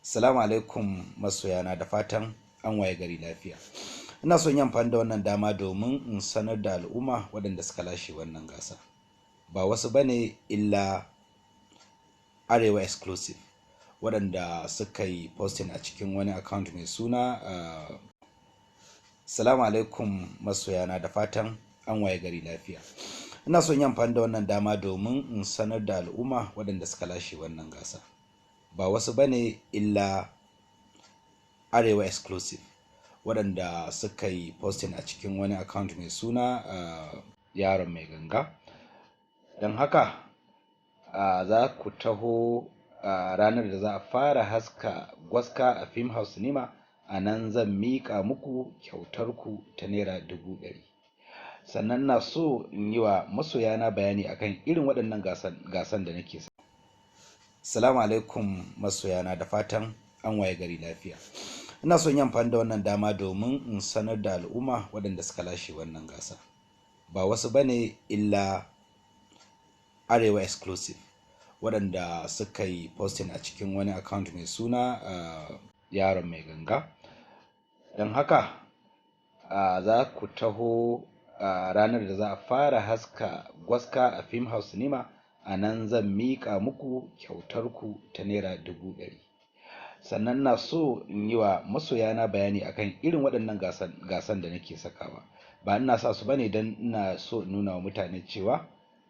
Salamu alaikum masoyana, da fatan an waye gari lafiya. Ina son yin amfani da wannan dama domin in sanar da al'umma waɗanda suka lashe wannan gasa. Ba wasu bane illa Arewa Exclusive, waɗanda suka yi posting a cikin wani account mai suna Salamu alaikum masoyana, da fatan an waye gari lafiya. Ina son yin amfani da wannan dama domin in sanar da al'umma waɗanda suka lashe wannan gasa. Ba wasu bane illa Arewa Exclusive, waɗanda suka yi posting a cikin wani account mai suna yaron mai ganga. Don haka za ku taho ranar da za a fara haska gwaska a Film House Cinema. A nan zan miƙa muku kyautarku ta naira 100,000. Sannan na so in yi wa masoyana bayani akan irin waɗannan gasan da nake sa. Salamu alaikum masoyana, da fatan an waye gari lafiya. Ina son yin amfani da wannan dama domin in sanar da al'umma waɗanda suka lashe wannan gasa. Ba wasu bane illa Arewa Exclusive, waɗanda suka yi posting a cikin wani account mai suna yaron mai ganga. Don haka za ku taho ranar da za a fara haska gwaska a Film House Cinema. A nan zan miƙa muku kyautarku ta naira 100,000. Sannan na so in yi wa masoyana bayani akan irin waɗannan gasan da nake sakawa. Ba ina sa su bane don ina so in nuna wa mutane cewa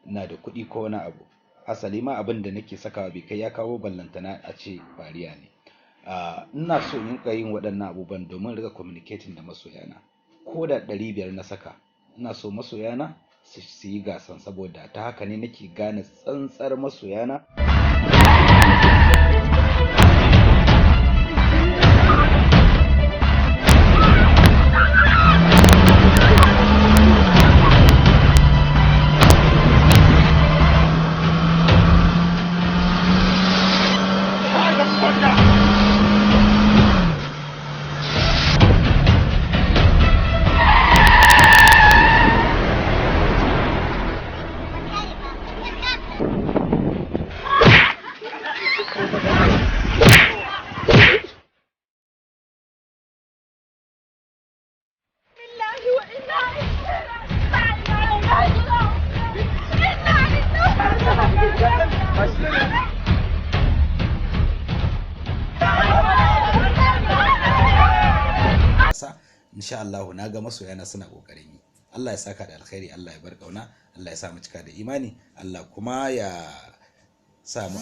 ina da kuɗi ko wani abu. Asali ma abin da nake sakawa bai kai ya kawo ballantana a ce fariya ne. Ina so in yin waɗannan abubuwan domin riga communicating da masoyana. Ko da 500 na saka, ina so masoyana su yi gasan, saboda ta haka ne nake gane tsantsar masoyana. Insha Allah na ga masoyana suna kokarin yi. Allah ya saka da alkhairi, Allah ya bar kauna, Allah ya sa mu cika da imani, Allah kuma ya sa mu